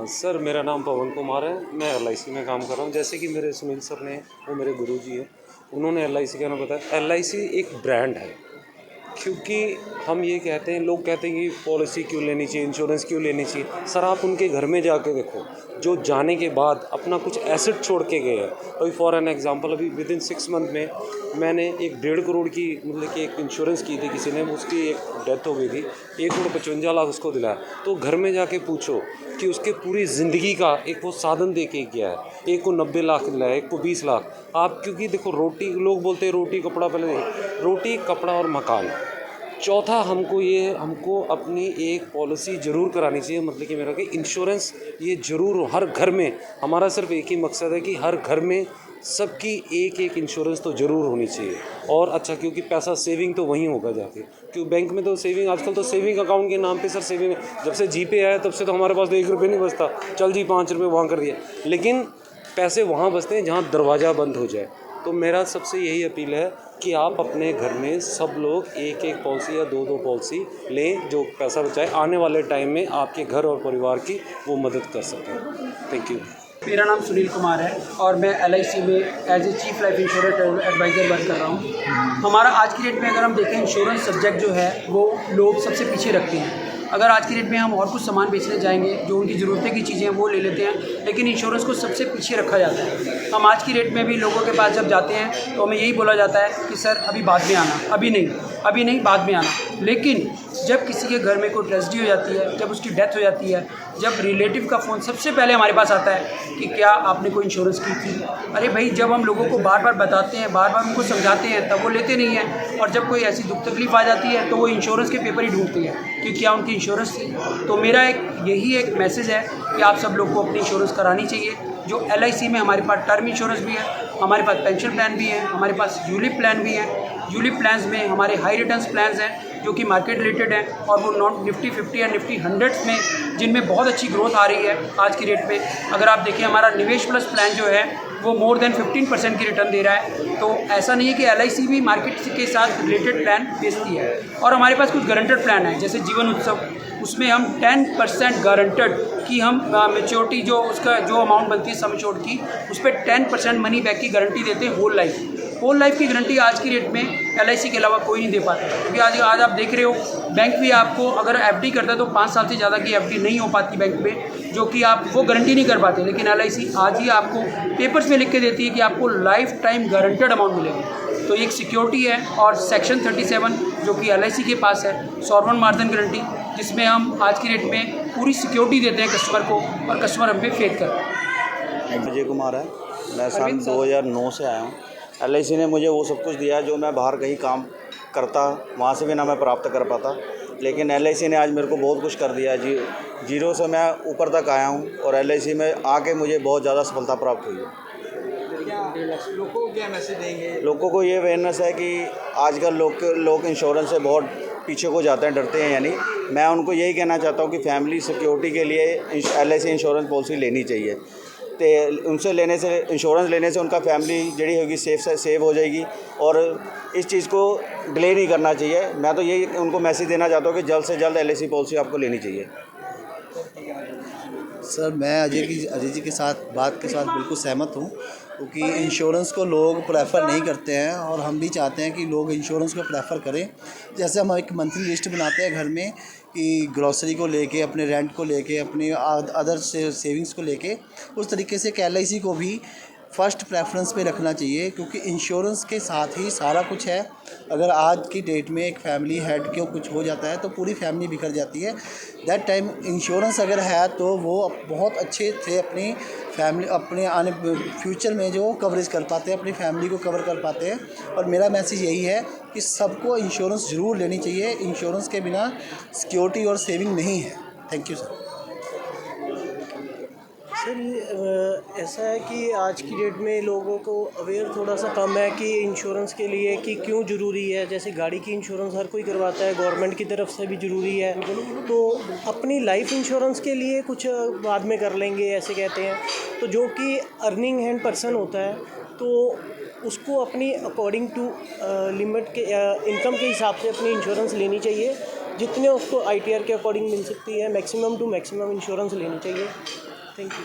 Sir मेरा नाम पवन कुमार है। मैं एलआईसी में काम कर रहा हूँ। जैसे कि मेरे सुनील सर ने, वो मेरे गुरुजी हैं, उन्होंने एलआईसी का नाम बताया। एलआईसी एक ब्रांड है, क्योंकि हम ये कहते हैं, लोग कहते हैं कि पॉलिसी क्यों लेनी चाहिए, इंश्योरेंस क्यों लेनी चाहिए। सर आप उनके घर में जाके देखो, जो जाने के बाद अपना कुछ एसेट छोड़ के गए हैं। अभी फॉर एन एग्जांपल, अभी विद इन 6 मंथ में मैंने एक 1.5 करोड़ की, मतलब कि एक इंश्योरेंस की थी किसी ने, उसकी एक डेथ हो गई थी, 1,55,00,000 उसको दिलाया। तो घर में जाके पूछो कि उसके पूरी ज़िंदगी का एक वो साधन दे के गया है। एक को 90 लाख दिलाया, एक को 20 लाख। आप क्योंकि देखो, रोटी, लोग बोलते हैं रोटी कपड़ा, पहले रोटी कपड़ा और मकान। चौथा हमको अपनी एक पॉलिसी ज़रूर करानी चाहिए, मतलब कि मेरा कि इंश्योरेंस ये ज़रूर हो हर घर में। हमारा सिर्फ एक ही मकसद है कि हर घर में सबकी एक एक इंश्योरेंस तो ज़रूर होनी चाहिए। और अच्छा, क्योंकि पैसा सेविंग तो वहीं होगा जाके, क्योंकि बैंक में तो सेविंग, आजकल तो सेविंग अकाउंट के नाम पे सर सेविंग, जब से जीपे आया तब से तो हमारे पास तो 1 रुपये नहीं बचता। चल जी 5 रुपये वहाँ कर दिया, लेकिन पैसे वहाँ बचते हैं जहाँ दरवाज़ा बंद हो जाए। तो मेरा सबसे यही अपील है कि आप अपने घर में सब लोग एक एक पॉलिसी या दो पॉलिसी लें, जो पैसा बचाए, आने वाले टाइम में आपके घर और परिवार की वो मदद कर सकें। Thank you. मेरा नाम सुनील कुमार है और मैं एलआईसी में as a chief life insurance adviser work कर रहा हूँ। हमारा आज की डेट में अगर हम देखें, इंश्योरेंस सब्जेक्ट जो है वो लोग सबसे पीछे रखते हैं। अगर आज की डेट में हम और कुछ सामान बेचने जाएंगे, जो उनकी ज़रूरतें की चीज़ें हैं वो ले लेते हैं, लेकिन इंश्योरेंस को सबसे पीछे रखा जाता है। हम आज की डेट में भी लोगों के पास जब जाते हैं तो हमें यही बोला जाता है कि सर अभी बाद में आना, अभी नहीं बाद में आना। लेकिन जब किसी के घर में कोई ट्रेजेडी हो जाती है, जब उसकी डेथ हो जाती है, जब रिलेटिव का फ़ोन सबसे पहले हमारे पास आता है कि क्या आपने कोई इंश्योरेंस की थी। अरे भाई, जब हम लोगों को बार बार बताते हैं, बार बार उनको समझाते हैं, तब वो लेते नहीं हैं। और जब कोई ऐसी दुख तकलीफ आ जाती है तो वो इंश्योरेंस के पेपर ही ढूंढते हैं कि क्या उनकी इंश्योरेंस थी। तो मेरा यही एक मैसेज है कि आप सब लोग को अपनी इंश्योरेंस करानी चाहिए। जो एलआईसी में हमारे पास टर्म इंश्योरेंस भी है, हमारे पास पेंशन प्लान भी है, हमारे पास यूलिप प्लान भी है। यूलिप प्लान्स में हमारे हाई रिटर्न्स प्लान्स हैं जो कि मार्केट रिलेटेड हैं, और वो नॉन निफ्टी 50 या निफ्टी 100 में, जिनमें बहुत अच्छी ग्रोथ आ रही है आज की डेट में। अगर आप देखें, हमारा निवेश प्लस प्लान जो है वो मोर देन 15% की रिटर्न दे रहा है। तो ऐसा नहीं है कि एलआईसी भी मार्केट के साथ रिलेटेड प्लान बेचती है। और हमारे पास कुछ गारंटेड प्लान है, जैसे जीवन उत्सव, उसमें हम 10% गारंटेड की हम मेच्योरिटी, जो उसका जो अमाउंट बनती है सम एश्योर्ड की, उस पर 10% मनी बैक की गारंटी देते हैं होल लाइफ की गारंटी आज की डेट में एलआईसी के अलावा कोई नहीं दे पाता। क्योंकि आज आप देख रहे हो, बैंक भी आपको अगर एफडी करता है तो 5 साल से ज़्यादा की एफडी नहीं हो पाती बैंक में, जो कि आप वो गारंटी नहीं कर पाते। लेकिन एलआईसी आज ही आपको पेपर्स में लिख के देती है कि आपको लाइफ टाइम गारंटेड अमाउंट मिलेगा। तो एक सिक्योरिटी है। और सेक्शन 37 जो कि एलआईसी के पास है, सॉवरेन मार्जिन गारंटी, जिसमें हम आज की डेट में पूरी सिक्योरिटी देते हैं कस्टमर को, और कस्टमर हम पे फेथ करता है। विजय कुमार है, मैं सन 2009 से आया हूँ। एलआईसी ने मुझे वो सब कुछ दिया जो मैं बाहर कहीं काम करता वहाँ से भी ना मैं प्राप्त कर पाता, लेकिन एलआईसी ने आज मेरे को बहुत कुछ कर दिया। जीरो से मैं ऊपर तक आया हूँ, और एलआईसी में आके मुझे बहुत ज़्यादा सफलता प्राप्त हुई है। लोगों को क्या मैसेज देंगे? लोगों को ये अवेयरनेस है कि आजकल लोग इंश्योरेंस से बहुत पीछे को जाते हैं, डरते हैं। यानी मैं उनको यही कहना चाहता हूँ कि फैमिली सिक्योरिटी के लिए एलआईसी इंश्योरेंस पॉलिसी लेनी चाहिए। तो उनसे इंश्योरेंस लेने से उनका फैमिली जड़ी होगी सेव हो जाएगी, और इस चीज़ को डिले नहीं करना चाहिए। मैं तो यही उनको मैसेज देना चाहता हूँ कि जल्द से जल्द एलआईसी पॉलिसी आपको लेनी चाहिए। सर, मैं अजय जी के बात के साथ बिल्कुल सहमत हूँ, क्योंकि इंश्योरेंस को लोग प्रेफर नहीं करते हैं, और हम भी चाहते हैं कि लोग इंश्योरेंस को प्रेफर करें। जैसे हम एक मंथली लिस्ट बनाते हैं घर में कि ग्रॉसरी को लेके, अपने रेंट को लेके, अपने अदर सेविंग्स को लेके, उस तरीके से एलआईसी को भी फ़र्स्ट प्रेफरेंस पे रखना चाहिए, क्योंकि इंश्योरेंस के साथ ही सारा कुछ है। अगर आज की डेट में एक फैमिली हेड को कुछ हो जाता है तो पूरी फैमिली बिखर जाती है। दैट टाइम इंश्योरेंस अगर है तो वो बहुत अच्छे से अपनी फैमिली, अपने आने फ्यूचर में जो कवरेज कर पाते हैं, अपनी फैमिली को कवर कर पाते हैं। और मेरा मैसेज यही है कि सबको इंश्योरेंस ज़रूर लेनी चाहिए। इंश्योरेंस के बिना सिक्योरिटी और सेविंग नहीं है। Thank you sir. सर, ये ऐसा है कि आज की डेट में लोगों को अवेयर थोड़ा सा कम है कि इंश्योरेंस के लिए कि क्यों ज़रूरी है। जैसे गाड़ी की इंश्योरेंस हर कोई करवाता है, गवर्नमेंट की तरफ से भी ज़रूरी है, तो अपनी लाइफ इंश्योरेंस के लिए कुछ बाद में कर लेंगे ऐसे कहते हैं। तो जो कि अर्निंग हैंड पर्सन होता है, तो उसको अपनी अकॉर्डिंग टू लिमिट के इनकम के हिसाब से अपनी इंश्योरेंस लेनी चाहिए। जितने उसको ITR के अकॉर्डिंग मिल सकती है, मैक्सिमम टू मैक्सिमम इंश्योरेंस लेनी चाहिए। Thank you.